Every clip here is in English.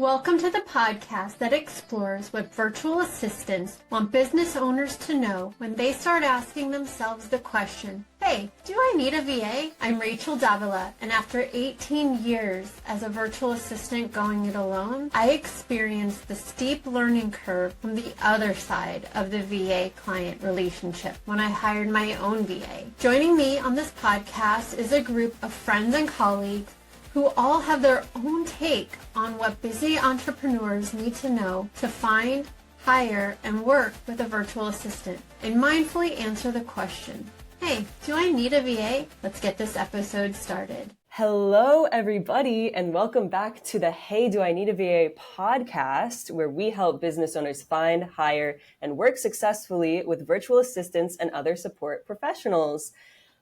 Welcome to the podcast that explores what virtual assistants want business owners to know when they start asking themselves the question, hey, do I need a VA? I'm Rachael Davila, and after 18 years as a virtual assistant going it alone, I experienced the steep learning curve from the other side of the VA client relationship when I hired my own VA. Joining me on this podcast is a group of friends and colleagues who all have their own take on what busy entrepreneurs need to know to find, hire, and work with a virtual assistant, and mindfully answer the question, hey, do I need a VA? Let's get this episode started. Hello, everybody, and welcome back to the Hey, Do I Need a VA podcast, where we help business owners find, hire, and work successfully with virtual assistants and other support professionals.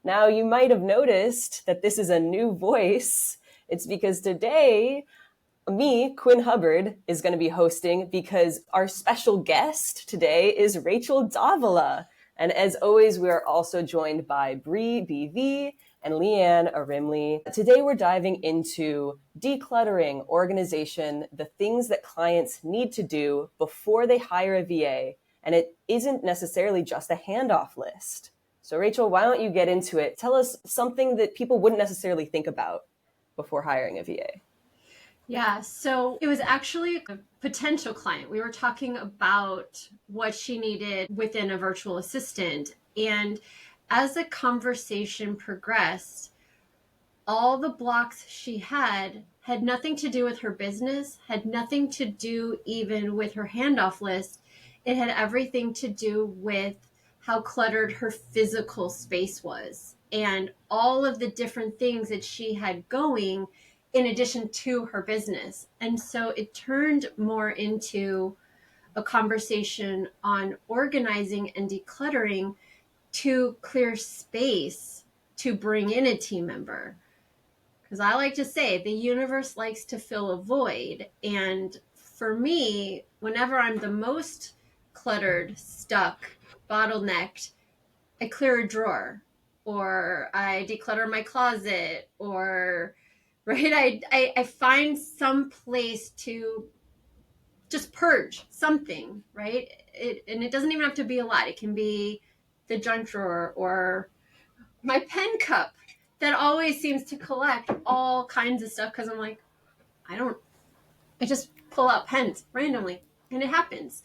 Now, you might have noticed that this is a new voice. It's because today, me, Quinn Hubbard, is going to be hosting because our special guest today is Rachael Davila. And as always, we are also joined by Bree, BV, and LeAnn, Erimli. Today, we're diving into decluttering, organization, the things that clients need to do before they hire a VA. And it isn't necessarily just a handoff list. So Rachael, why don't you get into it? Tell us something that people wouldn't necessarily think about before hiring a VA. Yeah, so it was actually a potential client. We were talking about what she needed within a virtual assistant. And as the conversation progressed, all the blocks she had nothing to do with her business, had nothing to do even with her handoff list. It had everything to do with how cluttered her physical space was and all of the different things that she had going in addition to her business. And so it turned more into a conversation on organizing and decluttering to clear space to bring in a team member. Because I like to say the universe likes to fill a void. And for me, whenever I'm the most cluttered, stuck, bottlenecked, I clear a drawer or I declutter my closet or right, I find some place to just purge something, right? And it doesn't even have to be a lot. It can be the junk drawer or my pen cup that always seems to collect all kinds of stuff because I'm like, I just pull out pens randomly and it happens,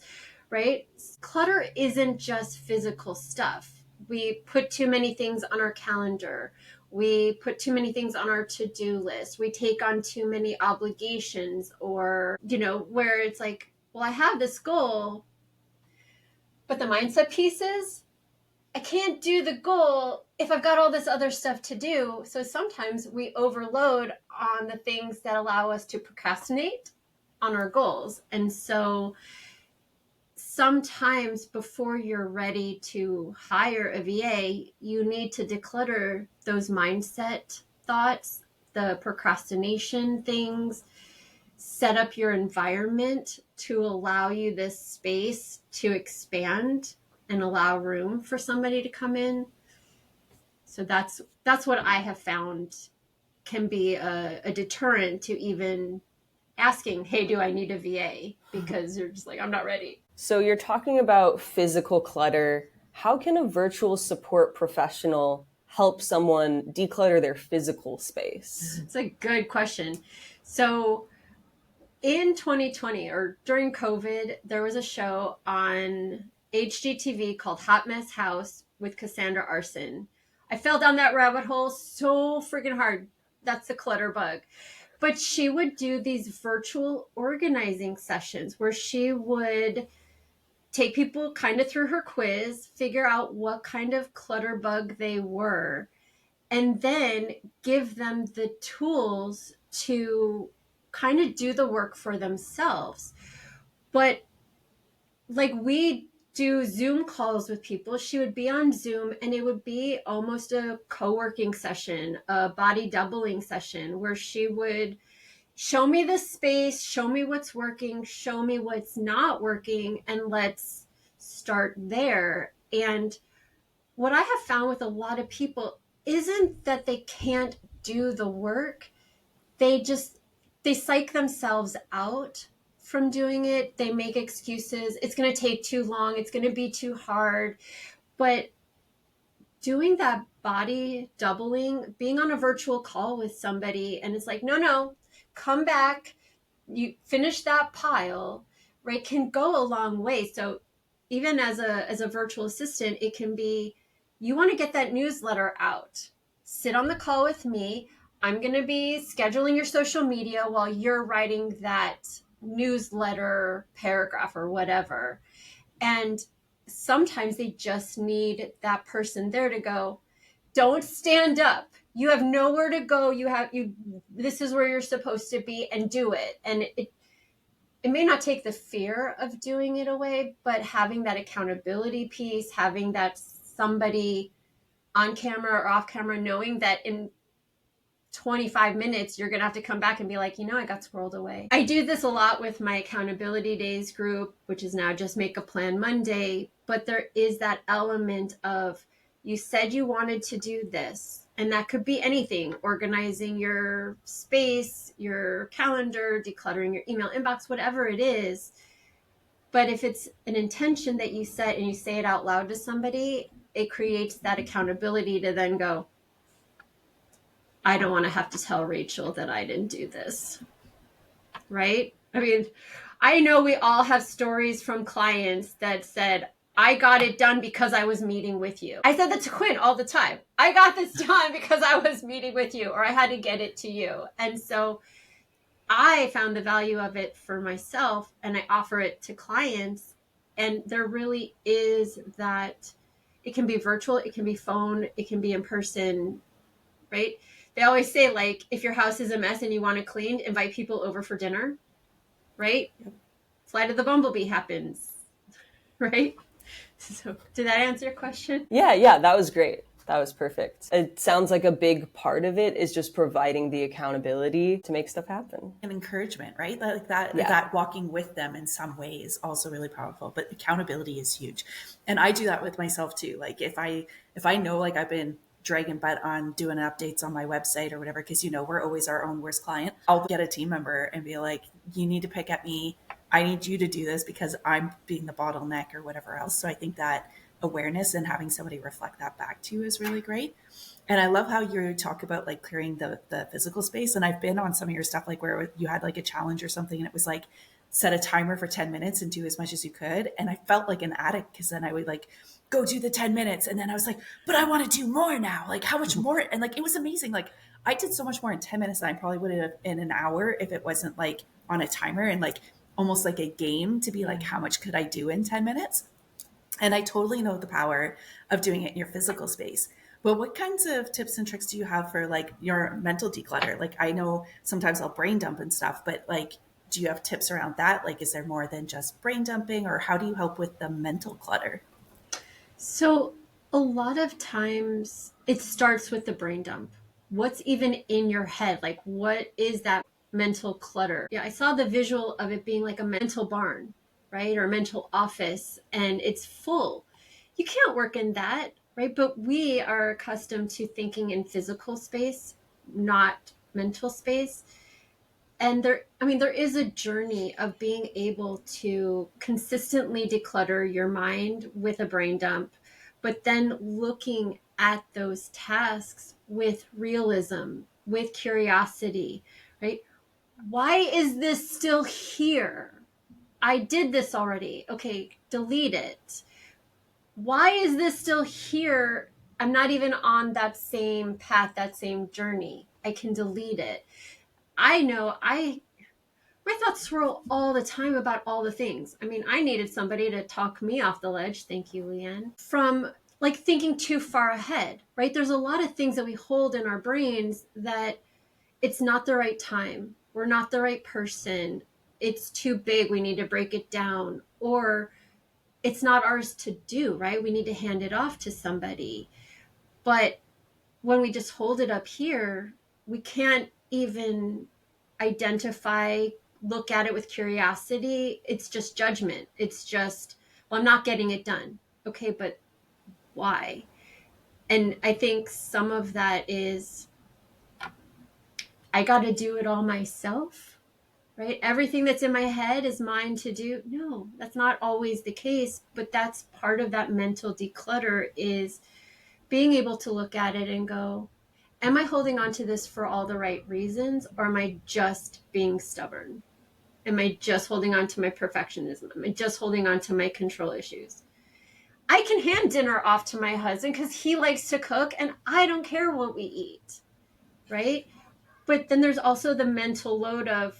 right? Clutter isn't just physical stuff. We put too many things on our calendar. We put too many things on our to-do list. We take on too many obligations or, where it's like, well, I have this goal, but the mindset piece is I can't do the goal if I've got all this other stuff to do. So sometimes we overload on the things that allow us to procrastinate on our goals. And so sometimes before you're ready to hire a VA, you need to declutter those mindset thoughts, the procrastination things, set up your environment to allow you this space to expand and allow room for somebody to come in. So that's what I have found can be a deterrent to even asking, hey, do I need a VA? Because you're just like, I'm not ready. So you're talking about physical clutter. How can a virtual support professional help someone declutter their physical space? It's a good question. So in 2020 or during COVID, there was a show on HGTV called Hot Mess House with Cassandra Arson. I fell down that rabbit hole so freaking hard. That's the clutter bug. But she would do these virtual organizing sessions where she would take people kind of through her quiz, figure out what kind of clutter bug they were, and then give them the tools to kind of do the work for themselves. But like we do Zoom calls with people, she would be on Zoom and it would be almost a co-working session, a body doubling session where she would show me the space, show me what's working, show me what's not working, and let's start there. And what I have found with a lot of people isn't that they can't do the work. They just they psych themselves out from doing it. They make excuses. It's going to take too long. It's going to be too hard. But doing that body doubling, being on a virtual call with somebody, and it's like, no, come back. You finish that pile, right? Can go a long way. So even as a virtual assistant, it can be, you want to get that newsletter out. Sit on the call with me. I'm going to be scheduling your social media while you're writing that newsletter paragraph or whatever. And sometimes they just need that person there to go, don't stand up. You have nowhere to go. This is where you're supposed to be, and do it. And it may not take the fear of doing it away, but having that accountability piece, having that somebody on camera or off camera, knowing that in 25 minutes, you're going to have to come back and be like, I got squirreled away. I do this a lot with my accountability days group, which is now just Make a Plan Monday. But there is that element of, you said you wanted to do this, and that could be anything: organizing your space, your calendar, decluttering your email inbox, whatever it is. But if it's an intention that you set and you say it out loud to somebody, it creates that accountability to then go, I don't want to have to tell Rachael that I didn't do this, right? I mean, I know we all have stories from clients that said, I got it done because I was meeting with you. I said that to Quinn all the time. I got this done because I was meeting with you, or I had to get it to you. And so I found the value of it for myself, and I offer it to clients. And there really is that, it can be virtual, it can be phone, it can be in person, right? They always say, like, if your house is a mess and you want it cleaned, invite people over for dinner, right? Yep. Flight of the Bumblebee happens, right? So did that answer your question? Yeah, that was great. That was perfect. It sounds like a big part of it is just providing the accountability to make stuff happen. And encouragement, right? Like that walking with them in some way is also really powerful, but accountability is huge. And I do that with myself too. Like if I know, like, I've been dragging butt on doing updates on my website or whatever, because we're always our own worst client, I'll get a team member and be like, you need to pick at me. I need you to do this because I'm being the bottleneck or whatever else. So I think that awareness and having somebody reflect that back to you is really great. And I love how you talk about like clearing the physical space. And I've been on some of your stuff, like where you had like a challenge or something, and it was like, set a timer for 10 minutes and do as much as you could. And I felt like an addict, because then I would like go do the 10 minutes. And then I was like, but I want to do more now. Like, how much more? And like, it was amazing. Like, I did so much more in 10 minutes than I probably would have in an hour if it wasn't like on a timer and like almost like a game to be like, how much could I do in 10 minutes? And I totally know the power of doing it in your physical space. But what kinds of tips and tricks do you have for like your mental declutter? Like, I know sometimes I'll brain dump and stuff, but like, do you have tips around that? Like, is there more than just brain dumping, or how do you help with the mental clutter? So a lot of times it starts with the brain dump. What's even in your head? Like, what is that mental clutter? Yeah, I saw the visual of it being like a mental barn, right? Or a mental office, and it's full. You can't work in that, right? But we are accustomed to thinking in physical space, not mental space. And there is a journey of being able to consistently declutter your mind with a brain dump, but then looking at those tasks with realism, with curiosity, right? Why is this still here? I did this already. Okay, delete it. Why is this still here? I'm not even on that same path, that same journey. I can delete it. I know my thoughts swirl all the time about all the things. I mean, I needed somebody to talk me off the ledge. Thank you, LeAnn. From like thinking too far ahead, right? There's a lot of things that we hold in our brains that it's not the right time. We're not the right person. It's too big. We need to break it down. Or it's not ours to do, right? We need to hand it off to somebody. But when we just hold it up here, we can't even identify, look at it with curiosity. It's just judgment. It's just, well, I'm not getting it done. Okay, but why? And I think some of that is, I got to do it all myself. right? Everything that's in my head is mine to do. No, that's not always the case, but that's part of that mental declutter, is being able to look at it and go, am I holding on to this for all the right reasons, or am I just being stubborn? Am I just holding on to my perfectionism? Am I just holding on to my control issues? I can hand dinner off to my husband because he likes to cook and I don't care what we eat, right? But then there's also the mental load of,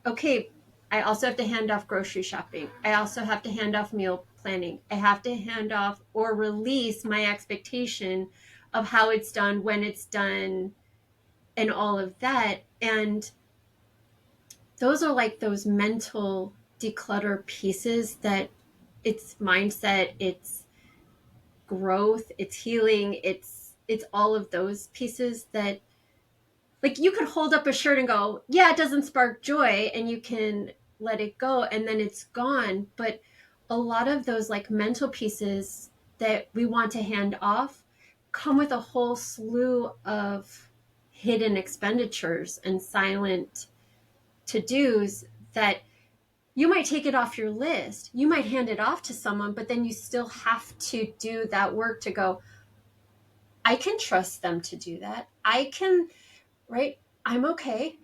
okay, I also have to hand off grocery shopping. I also have to hand off meal planning. I have to hand off or release my expectation of how it's done, when it's done, and all of that. And those are like those mental declutter pieces that it's mindset, it's growth, it's healing, it's all of those pieces that, like, you could hold up a shirt and go, yeah, it doesn't spark joy, and you can let it go and then it's gone. But a lot of those like mental pieces that we want to hand off come with a whole slew of hidden expenditures and silent to-dos that you might take it off your list. You might hand it off to someone, but then you still have to do that work to go, I can trust them to do that. I can, right? I'm okay.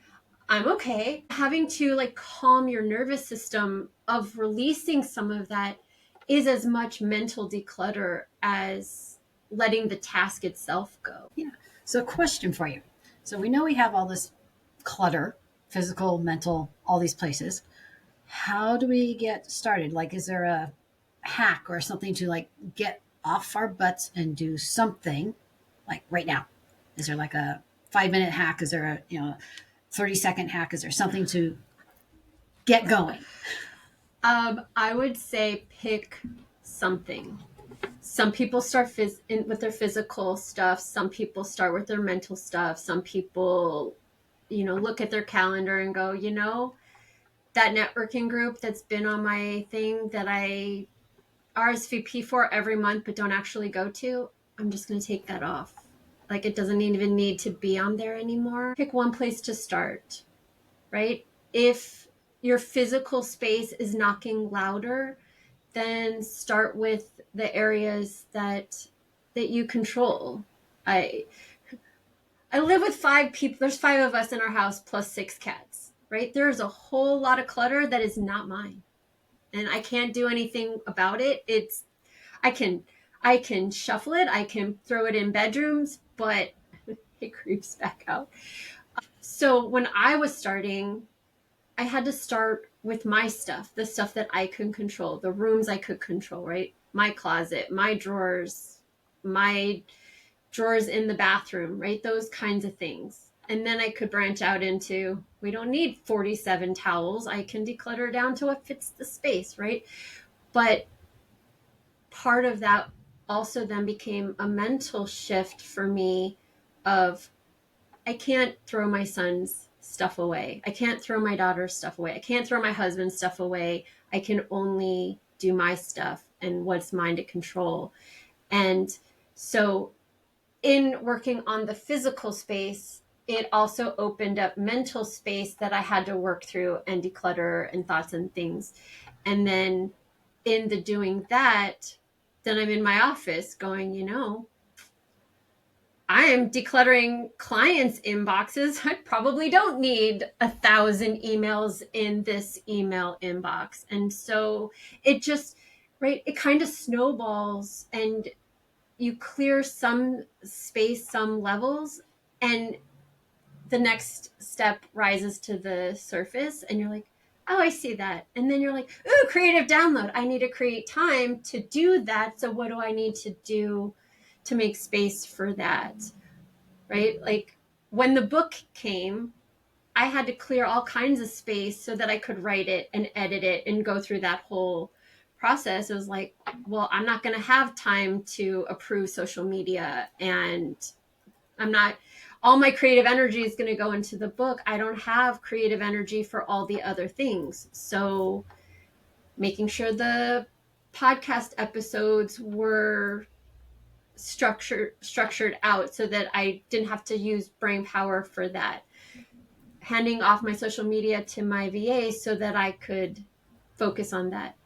I'm okay. Having to like calm your nervous system of releasing some of that is as much mental declutter as letting the task itself go. Yeah. So, question for you. So, we know we have all this clutter, physical, mental, all these places. How do we get started? Like, is there a hack or something to like get off our butts and do something like right now? Is there like a 5-minute hack? Is there a 30-second hack? Is there something to get going? I would say pick something. Some people start with their physical stuff. Some people start with their mental stuff. Some people, look at their calendar and go, that networking group that's been on my thing that I RSVP for every month but don't actually go to, I'm just going to take that off. Like, it doesn't even need to be on there anymore. Pick one place to start, right? If your physical space is knocking louder, then start with the areas that you control. I live with 5 people. There's 5 of us in our house plus 6 cats, right? There's a whole lot of clutter that is not mine, and I can't do anything about it. I can shuffle it. I can throw it in bedrooms, but it creeps back out. So when I was starting, I had to start with my stuff, the stuff that I could control, the rooms I could control, right? My closet, my drawers in the bathroom, right? Those kinds of things. And then I could branch out into, we don't need 47 towels. I can declutter down to what fits the space, right? But part of that also then became a mental shift for me of, I can't throw my son's stuff away. I can't throw my daughter's stuff away. I can't throw my husband's stuff away. I can only do my stuff and what's mine to control. And so in working on the physical space, it also opened up mental space that I had to work through and declutter and thoughts and things. And then in the doing that, then I'm in my office going, I am decluttering clients' inboxes. I probably don't need 1,000 emails in this email inbox. And so it just, right, it kind of snowballs, and you clear some space, some levels, and the next step rises to the surface, and you're like, oh, I see that. And then you're like, ooh, creative download. I need to create time to do that. So what do I need to do to make space for that? Right? Like, when the book came, I had to clear all kinds of space so that I could write it and edit it and go through that whole process. It was like, well, I'm not going to have time to approve social media, and all my creative energy is going to go into the book. I don't have creative energy for all the other things. So making sure the podcast episodes were structured out so that I didn't have to use brain power for that. handing off my social media to my VA so that I could focus on that.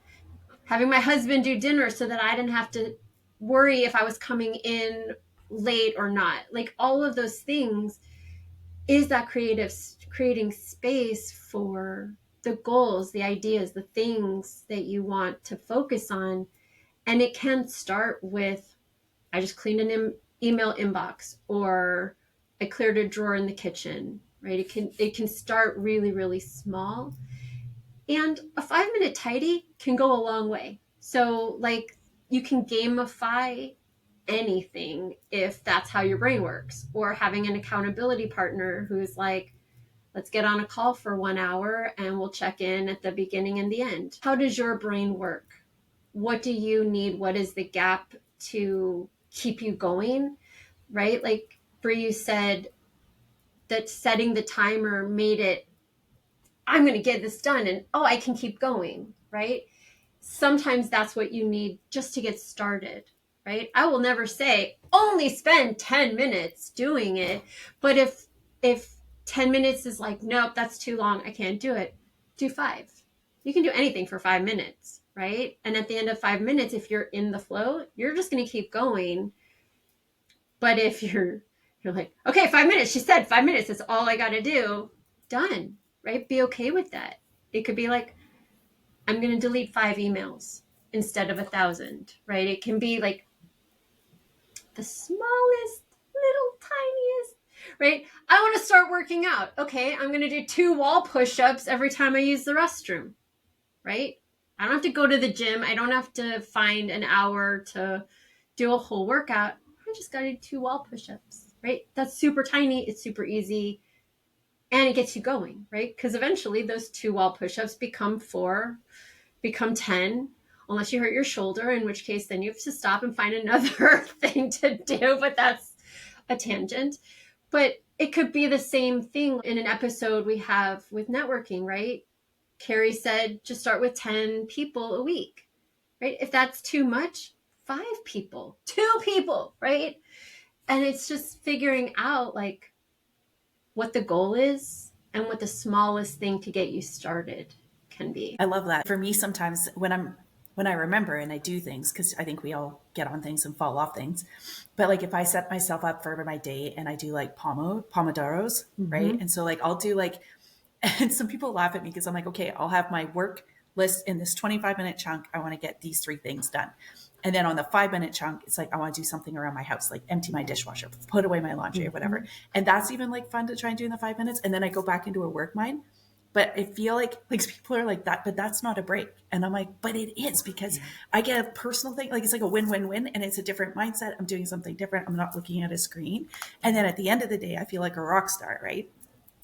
Having my husband do dinner so that I didn't have to worry if I was coming in late or not. Like all of those things is that creating space for the goals, the ideas, the things that you want to focus on. And it can start with, I just cleaned an email inbox, or I cleared a drawer in the kitchen, right? It can start really, really small. And a 5-minute tidy can go a long way. So like you can gamify anything if that's how your brain works, or having an accountability partner who's like, let's get on a call for 1 hour and we'll check in at the beginning and the end. How does your brain work? What do you need? What is the gap to keep you going, right? Like Bree, you said that setting the timer made it, I'm going to get this done and I can keep going, right? Sometimes that's what you need just to get started, right? I will never say only spend 10 minutes doing it, but if 10 minutes is like, nope, that's too long, I can't do it, do 5. You can do anything for 5 minutes, right? And at the end of 5 minutes, if you're in the flow, you're just going to keep going. But if you're like, okay, 5 minutes, she said 5 minutes, that's all I got to do, done, right? Be okay with that. It could be like, I'm going to delete 5 emails instead of 1,000, right? It can be like the smallest, little tiniest, right? I want to start working out. Okay, I'm going to do 2 wall push-ups every time I use the restroom, right? I don't have to go to the gym. I don't have to find an hour to do a whole workout. I just got to do 2 wall push-ups, right? That's super tiny. It's super easy. And it gets you going, right? Because eventually those 2 wall push-ups become 4, become 10, unless you hurt your shoulder, in which case then you have to stop and find another thing to do, but that's a tangent. But it could be the same thing in an episode we have with networking, right? Carrie said, just start with 10 people a week, right? If that's too much, 5 people, 2 people, right? And it's just figuring out like what the goal is and what the smallest thing to get you started can be. I love that. For me, sometimes when I remember and I do things, because I think we all get on things and fall off things, but like if I set myself up for my day and I do like pomodoros, right? And so like I'll do like, and some people laugh at me because I'm like, okay, I'll have my work list in this 25-minute chunk. I want to get these 3 things done. And then on the 5-minute chunk, it's like, I want to do something around my house, like empty my dishwasher, put away my laundry or whatever. And that's even like fun to try and do in the 5 minutes. And then I go back into a work mind. But I feel like people are like that, but that's not a break. And I'm like, but it is, because I get a personal thing. Like it's like a win-win-win, and it's a different mindset. I'm doing something different. I'm not looking at a screen. And then at the end of the day, I feel like a rock star, right?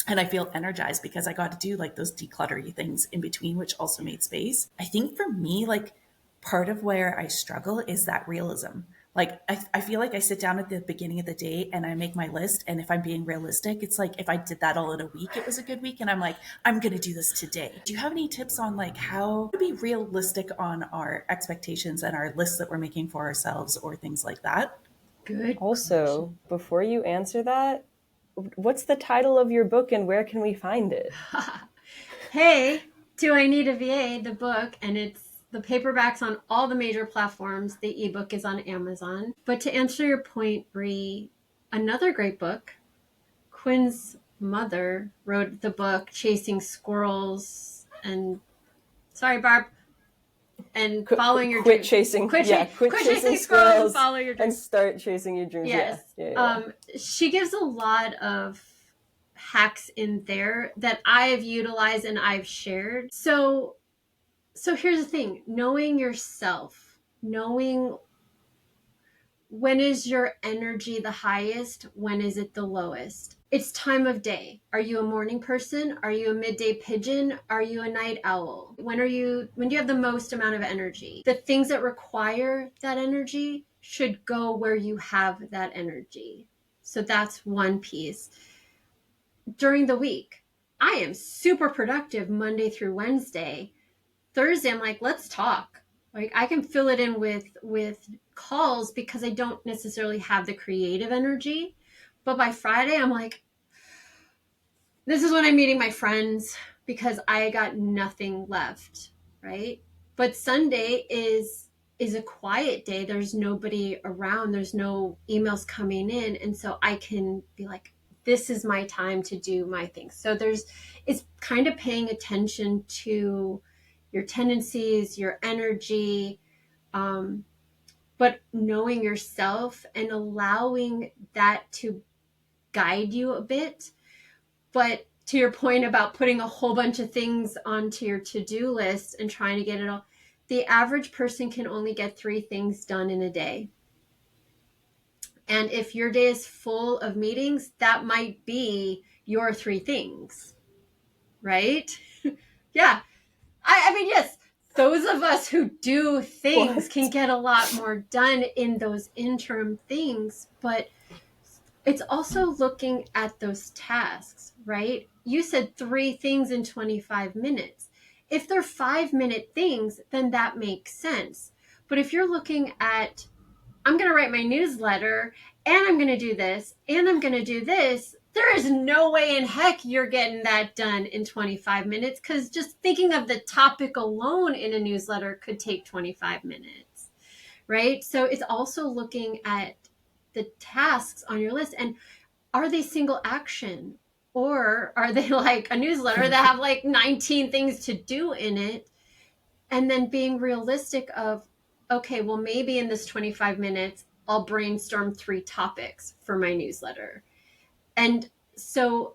And I feel energized because I got to do like those decluttery things in between, which also made space. I think for me, like part of where I struggle is that realism. Like I feel like I sit down at the beginning of the day and I make my list. And if I'm being realistic, it's like if I did that all in a week, it was a good week. And I'm like, I'm going to do this today. Do you have any tips on like how to be realistic on our expectations and our lists that we're making for ourselves or things like that? Good. Also, before you answer that, what's the title of your book and where can we find it? Hey, Do I Need a VA, the book, and it's the paperback's on all the major platforms. The ebook is on Amazon. But to answer your point, Bree, another great book, Quinn's mother wrote the book Chasing Squirrels and, sorry, Barb, and following your quit dreams. Chasing, Quit chasing squirrels and follow your dreams. And start chasing your dreams. Yes. Yeah. She gives a lot of hacks in there that I've utilized and I've shared. So here's the thing, knowing yourself, knowing when is your energy the highest, when is it the lowest? It's time of day. Are you a morning person? Are you a midday pigeon? Are you a night owl? When do you have the most amount of energy? The things that require that energy should go where you have that energy. So that's one piece. During the week, I am super productive Monday through Wednesday. Thursday, I'm like, let's talk. Like I can fill it in with calls because I don't necessarily have the creative energy. But by Friday, I'm like, this is when I'm meeting my friends because I got nothing left, right? But Sunday is a quiet day. There's nobody around. There's no emails coming in. And so I can be like, this is my time to do my things. So it's kind of paying attention to your tendencies, your energy, but knowing yourself and allowing that to guide you a bit. But to your point about putting a whole bunch of things onto your to-do list and trying to get it all, the average person can only get 3 things done in a day. And if your day is full of meetings, that might be your 3 things, right? Yeah. I mean, yes, those of us who do things can get a lot more done in those interim things, but it's also looking at those tasks, right? You said 3 things in 25 minutes. If they're 5-minute things, then that makes sense. But if you're looking at, I'm going to write my newsletter and I'm going to do this and I'm going to do this, there is no way in heck you're getting that done in 25 minutes, because just thinking of the topic alone in a newsletter could take 25 minutes, right? So it's also looking at the tasks on your list, and are they single action, or are they like a newsletter that have like 19 things to do in it? And then being realistic of, okay, well, maybe in this 25 minutes, I'll brainstorm 3 topics for my newsletter. And so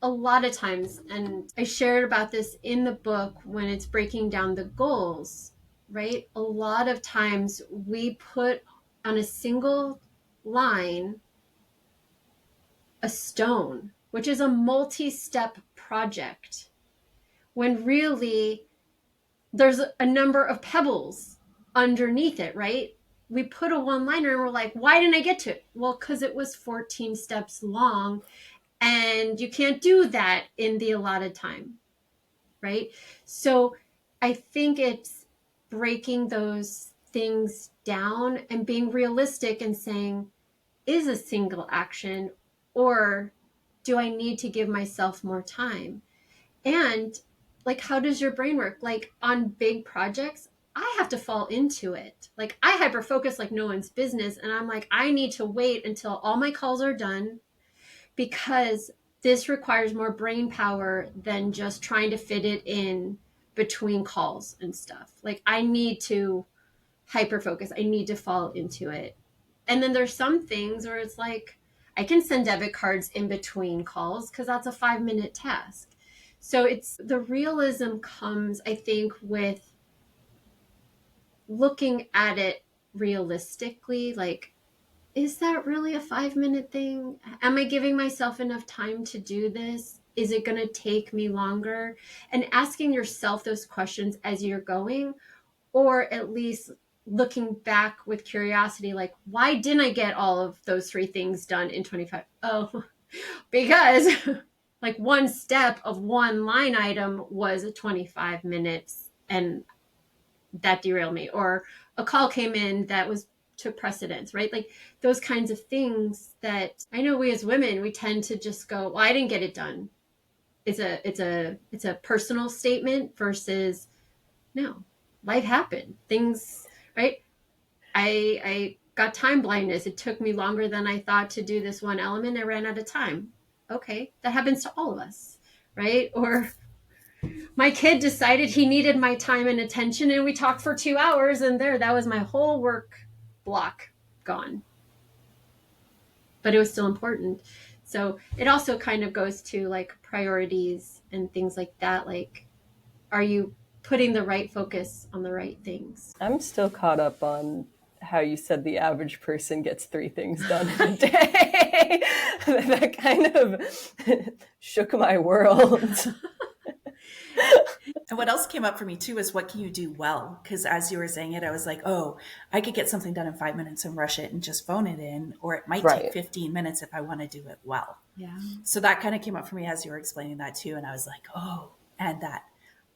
a lot of times, and I shared about this in the book when it's breaking down the goals, right? A lot of times we put on a single line a stone, which is a multi-step project, when really there's a number of pebbles underneath it, right? We put a one-liner and we're like, why didn't I get to it? Well, because it was 14 steps long and you can't do that in the allotted time, right? So I think it's breaking those things down and being realistic and saying, is a single action, or do I need to give myself more time? And like, how does your brain work? Like on big projects, I have to fall into it. Like I hyper focus like no one's business. And I'm like, I need to wait until all my calls are done, because this requires more brain power than just trying to fit it in between calls and stuff. Like I need to hyper focus. I need to fall into it. And then there's some things where it's like, I can send debit cards in between calls because that's a 5-minute task. So it's the realism comes, I think, with looking at it realistically. Like, is that really a 5-minute thing? Am I giving myself enough time to do this? Is it going to take me longer? And asking yourself those questions as you're going, or at least looking back with curiosity, like, why didn't I get all of those 3 things done in 25? Oh, because like one step of one line item was 25 minutes and that derailed me, or a call came in that took precedence, right? Like those kinds of things that I know we as women, we tend to just go, well, I didn't get it done. It's a personal statement versus, no, life happened. Things, right? I got time blindness. It took me longer than I thought to do this one element. I ran out of time. Okay, that happens to all of us, right? Or my kid decided he needed my time and attention, and we talked for 2 hours, and that was my whole work block gone. But it was still important. So it also kind of goes to like priorities and things like that. Like, are you putting the right focus on the right things? I'm still caught up on how you said the average person gets 3 things done in a day. That kind of shook my world. And what else came up for me too is, what can you do well? Because as you were saying it, I was like, oh, I could get something done in 5 minutes and rush it and just phone it in, or it might take 15 minutes if I want to do it well. Yeah. So that kind of came up for me as you were explaining that too. And I was like, oh, and that.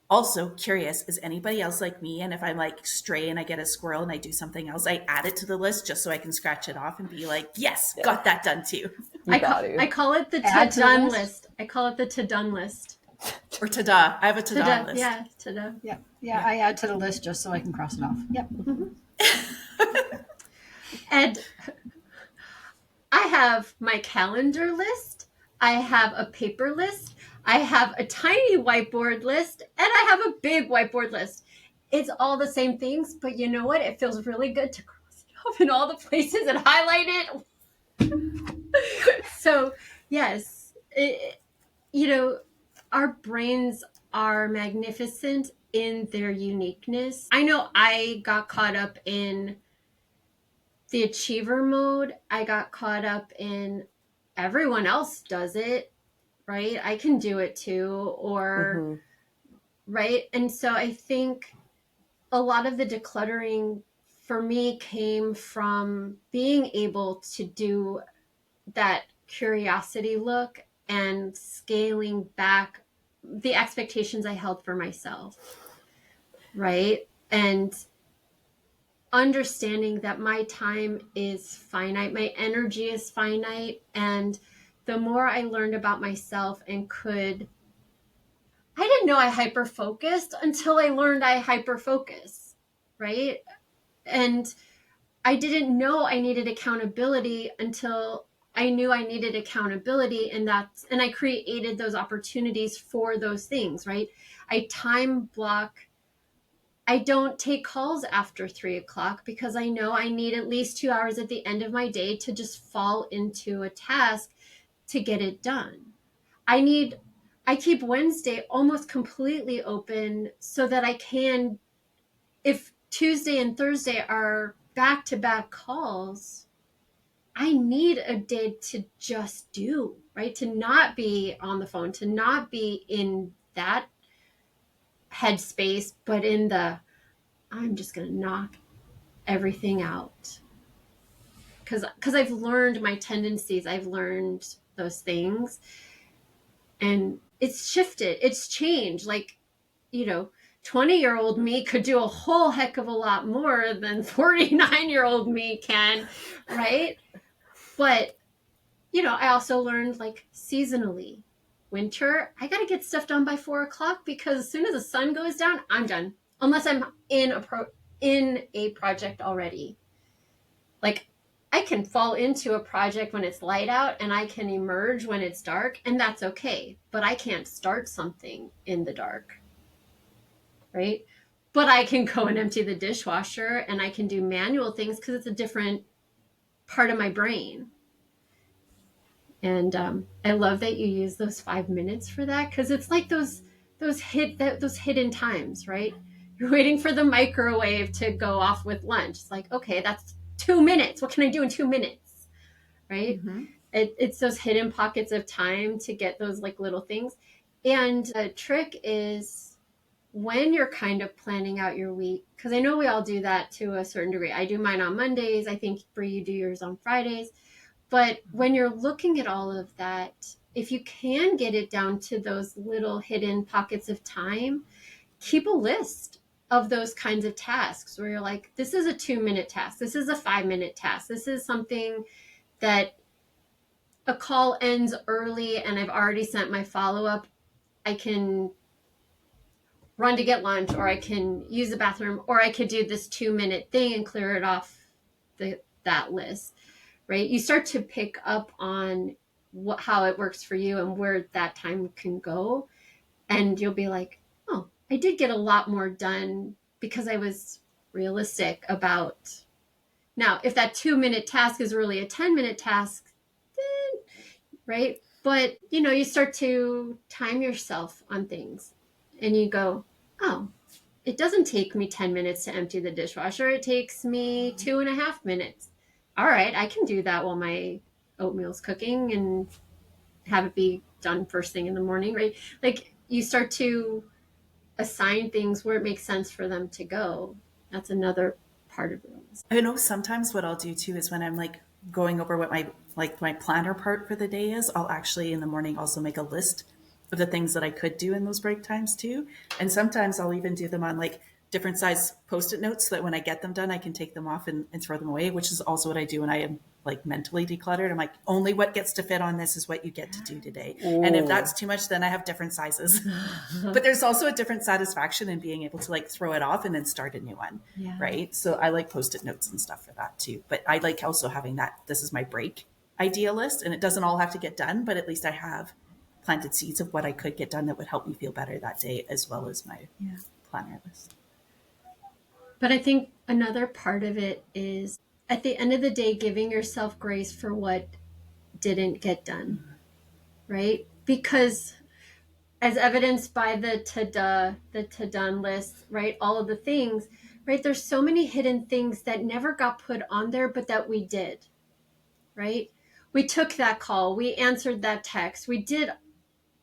Also curious, is anybody else like me? And if I'm like stray and I get a squirrel and I do something else, I add it to the list just so I can scratch it off and be like, yes, got that done too. I call it the to done list. I call it the to-done list. Or ta-da. I have a ta-da list. Yeah, ta-da. Yeah. I add to the list just so I can cross it off. Yep. And I have my calendar list. I have a paper list. I have a tiny whiteboard list. And I have a big whiteboard list. It's all the same things, but you know what? It feels really good to cross it off in all the places and highlight it. So, yes, our brains are magnificent in their uniqueness. I know I got caught up in the achiever mode. I got caught up in everyone else does it, right? I can do it too, or right. And so I think a lot of the decluttering for me came from being able to do that curiosity look and scaling back the expectations I held for myself, right? And understanding that my time is finite, my energy is finite. And the more I learned about myself and I didn't know I hyper focused until I learned I hyper focus, right? And I didn't know I needed accountability until I knew I needed accountability. And I created those opportunities for those things, right? I time block. I don't take calls after 3:00 because I know I need at least 2 hours at the end of my day to just fall into a task to get it done. I keep Wednesday almost completely open so that I can, if Tuesday and Thursday are back-to-back calls, I need a day to just do, right? To not be on the phone, to not be in that headspace, but in I'm just going to knock everything out. Because I've learned my tendencies. I've learned those things. And it's shifted. It's changed. 20-year-old me could do a whole heck of a lot more than 49-year-old me can, right? But, I also learned seasonally. Winter, I got to get stuff done by 4:00 because as soon as the sun goes down, I'm done. Unless I'm in a project already. I can fall into a project when it's light out and I can emerge when it's dark, and that's okay. But I can't start something in the dark, right? But I can go and empty the dishwasher and I can do manual things because it's a different part of my brain. And I love that you use those 5 minutes for that, because it's like those hidden times, right? You're waiting for the microwave to go off with lunch. It's like, okay, that's 2 minutes. What can I do in 2 minutes? Right? Mm-hmm. It's those hidden pockets of time to get those little things. And a trick is when you're kind of planning out your week, because I know we all do that to a certain degree. I do mine on Mondays. I think, Bree, you do yours on Fridays. But when you're looking at all of that, if you can get it down to those little hidden pockets of time, keep a list of those kinds of tasks where you're like, this is a 2-minute task. This is a 5-minute task. This is something that a call ends early and I've already sent my follow-up. I can run to get lunch, or I can use the bathroom, or I could do this 2-minute thing and clear it off that list, right? You start to pick up on how it works for you and where that time can go. And you'll be like, oh, I did get a lot more done because I was realistic about. Now, if that 2-minute task is really a 10-minute task, then, right? But, you start to time yourself on things and you go, oh, it doesn't take me 10 minutes to empty the dishwasher. It takes me 2.5 minutes. All right, I can do that while my oatmeal's cooking and have it be done first thing in the morning, right? You start to assign things where it makes sense for them to go. That's another part of it. I know sometimes what I'll do too is when I'm going over what my planner part for the day is, I'll actually in the morning also make a list of the things that I could do in those break times too. And sometimes I'll even do them on different size Post-it notes so that when I get them done, I can take them off and throw them away, which is also what I do when I am like mentally decluttered. I'm like, only what gets to fit on this is what you get to do today. Ooh. And if that's too much, then I have different sizes. But there's also a different satisfaction in being able to like throw it off and then start a new one. Yeah. Right. So I like Post-it notes and stuff for that too. But I like also having that, this is my break idea list, and it doesn't all have to get done, but at least I have planted seeds of what I could get done that would help me feel better that day, as well as my planner list. But I think another part of it is at the end of the day, giving yourself grace for what didn't get done, right? Because as evidenced by the to-done list, right? All of the things, right? There's so many hidden things that never got put on there, but that we did, right? We took that call, we answered that text, we did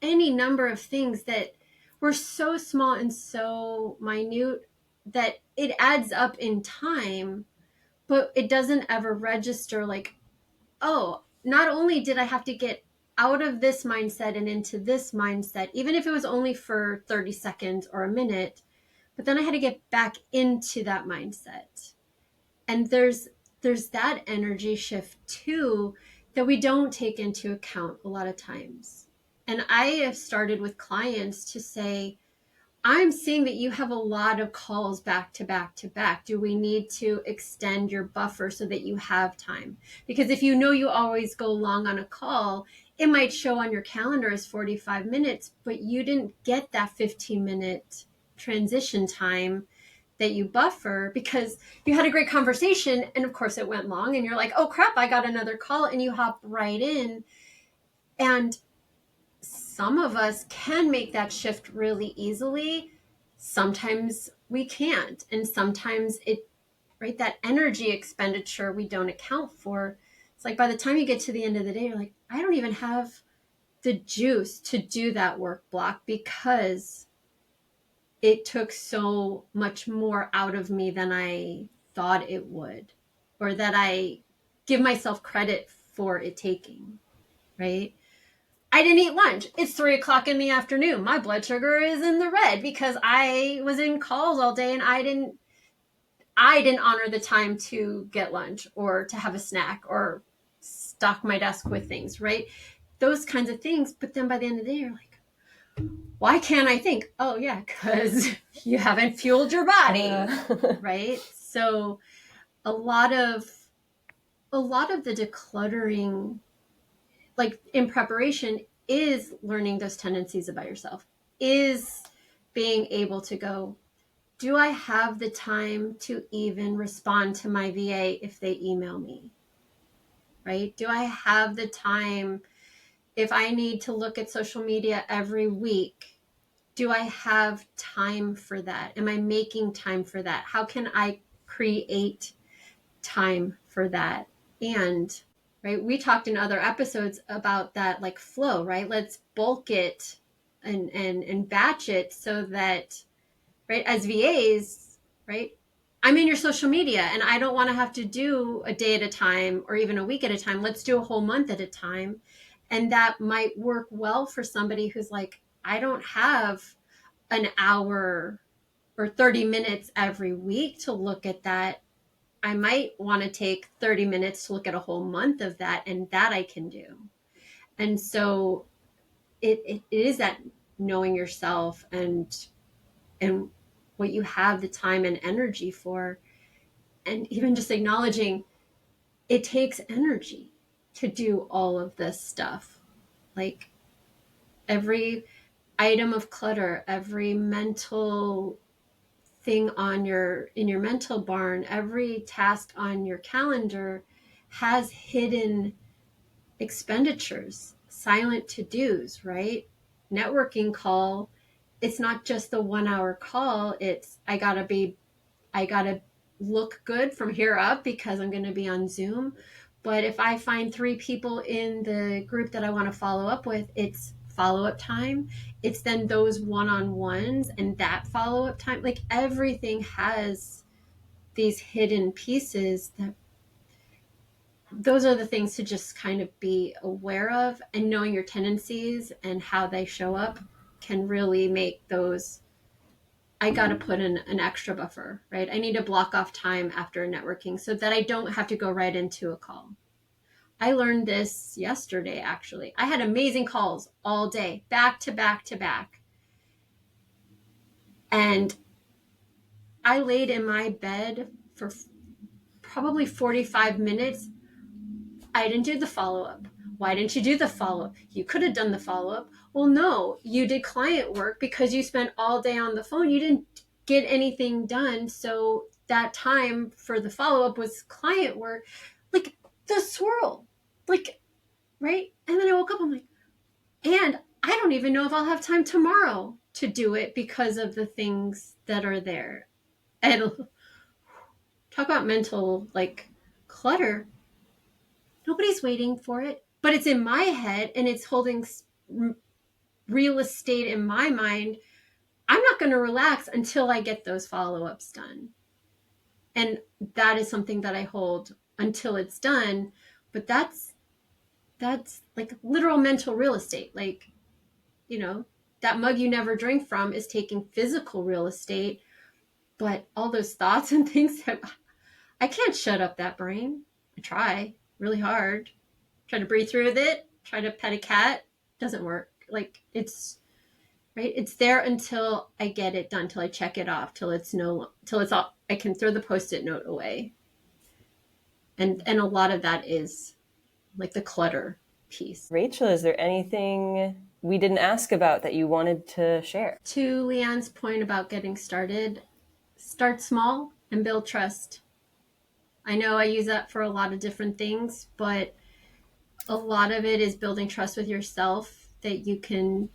any number of things that were so small and so minute that it adds up in time, but it doesn't ever register like, oh, not only did I have to get out of this mindset and into this mindset, even if it was only for 30 seconds or a minute, but then I had to get back into that mindset. And there's that energy shift too that we don't take into account a lot of times. And I have started with clients to say, I'm seeing that you have a lot of calls back to back to back. Do we need to extend your buffer so that you have time? Because if you know you always go long on a call, it might show on your calendar as 45 minutes, but you didn't get that 15-minute transition time that you buffer because you had a great conversation. And of course it went long and you're like, oh crap, I got another call, and you hop right in. And some of us can make that shift really easily. Sometimes we can't. And sometimes right, that energy expenditure we don't account for. It's like by the time you get to the end of the day, you're like, I don't even have the juice to do that work block because it took so much more out of me than I thought it would, or that I give myself credit for it taking, right? I didn't eat lunch. It's 3:00 in the afternoon. My blood sugar is in the red because I was in calls all day and I didn't honor the time to get lunch or to have a snack or stock my desk with things, right? Those kinds of things. But then by the end of the day, you're like, why can't I think? Oh yeah, because you haven't fueled your body, right? So a lot of the decluttering, like in preparation, is learning those tendencies about yourself, is being able to go, do I have the time to even respond to my VA if they email me, right? Do I have the time if I need to look at social media every week? Do I have time for that? Am I making time for that? How can I create time for that? And right, we talked in other episodes about that, like flow, right? Let's bulk it and batch it so that, right, as VAs, right, I'm in your social media and I don't want to have to do a day at a time or even a week at a time. Let's do a whole month at a time. And that might work well for somebody who's like, I don't have an hour or 30 minutes every week to look at that. I might want to take 30 minutes to look at a whole month of that, and that I can do. And so it is that knowing yourself and what you have the time and energy for, and even just acknowledging it takes energy to do all of this stuff. Like every item of clutter, every mental thing in your mental barn, every task on your calendar has hidden expenditures, silent to-dos, right? Networking call, it's not just the 1 hour call. It's I gotta look good from here up because I'm going to be on Zoom. But if I find 3 people in the group that I want to follow up with, it's follow-up time. It's then those one-on-ones and that follow-up time. Like everything has these hidden pieces that those are the things to just kind of be aware of, and knowing your tendencies and how they show up can really make those I got to put in an extra buffer, right? I need to block off time after networking so that I don't have to go right into a call. I learned this yesterday, actually. I had amazing calls all day, back to back to back. And I laid in my bed for probably 45 minutes. I didn't do the follow-up. Why didn't you do the follow-up? You could have done the follow-up. Well, no, you did client work because you spent all day on the phone. You didn't get anything done. So that time for the follow-up was client work. Like the swirl, like, right? And then I woke up, I'm like, and I don't even know if I'll have time tomorrow to do it because of the things that are there. And talk about mental, like, clutter. Nobody's waiting for it, but it's in my head and it's holding real estate in my mind. I'm not going to relax until I get those follow-ups done. And that is something that I hold until it's done. But that's like literal mental real estate. Like, you know, that mug you never drink from is taking physical real estate, but all those thoughts and things that I can't shut up that brain. I try really hard. Try to breathe through with it. Try to pet a cat. Doesn't work. Like it's right. It's there until I get it done, till I check it off, till it's all. I can throw the Post-it note away. And a lot of that is like the clutter piece. Rachel, is there anything we didn't ask about that you wanted to share? To LeAnn's point about getting started, start small and build trust. I know I use that for a lot of different things, but a lot of it is building trust with yourself, that you can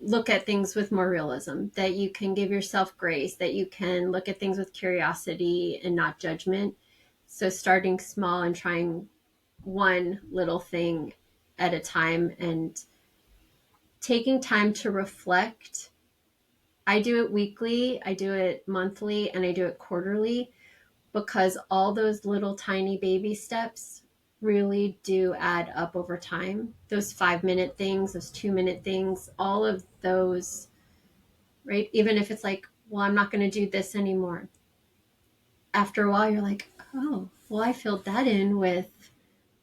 look at things with more realism, that you can give yourself grace, that you can look at things with curiosity and not judgment. So starting small and trying one little thing at a time and taking time to reflect. I do it weekly, I do it monthly, and I do it quarterly, because all those little tiny baby steps really do add up over time. Those 5-minute things, those 2-minute things, all of those, right? Even if it's like, well, I'm not going to do this anymore. After a while, you're like, oh, well, I filled that in with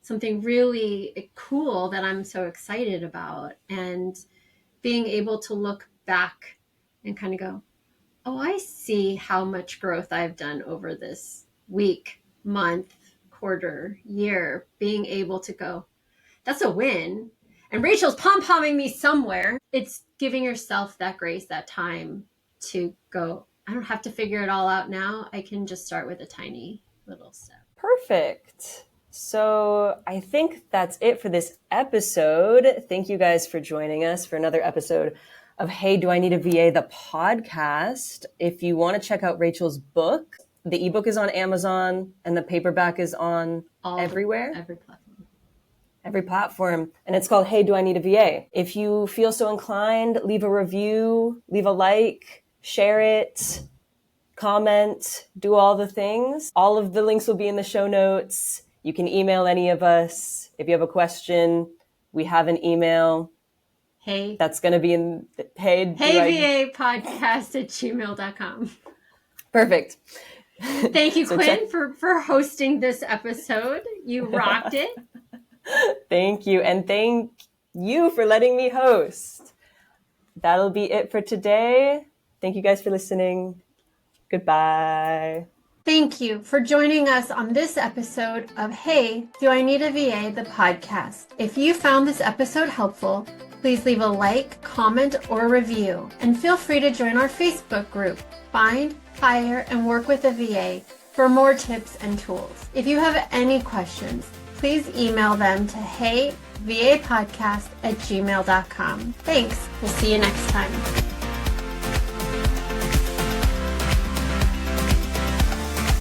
something really cool that I'm so excited about. And being able to look back and kind of go, oh, I see how much growth I've done over this week, month, quarter, year, being able to go, that's a win. And Rachel's pom-pomming me somewhere. It's giving yourself that grace, that time to go, I don't have to figure it all out now. I can just start with a tiny little step. Perfect. So I think that's it for this episode. Thank you guys for joining us for another episode of Hey, Do I Need a VA, the podcast. If you want to check out Rachel's book, the ebook is on Amazon and the paperback is on everywhere. Every platform. And it's called Hey, Do I Need a VA? If you feel so inclined, leave a review, leave a like, share it, comment, do all the things. All of the links will be in the show notes. You can email any of us. If you have a question, we have an email. Hey. That's going to be in VA podcast at gmail.com. Perfect. Thank you, Quinn, for hosting this episode. You rocked it. Thank you. And thank you for letting me host. That'll be it for today. Thank you guys for listening. Goodbye. Thank you for joining us on this episode of Hey, Do I Need a VA, the podcast. If you found this episode helpful, please leave a like, comment, or review. And feel free to join our Facebook group, Find, Hire, and Work with a VA, for more tips and tools. If you have any questions, please email them to heyvapodcast@gmail.com. Thanks. We'll see you next time.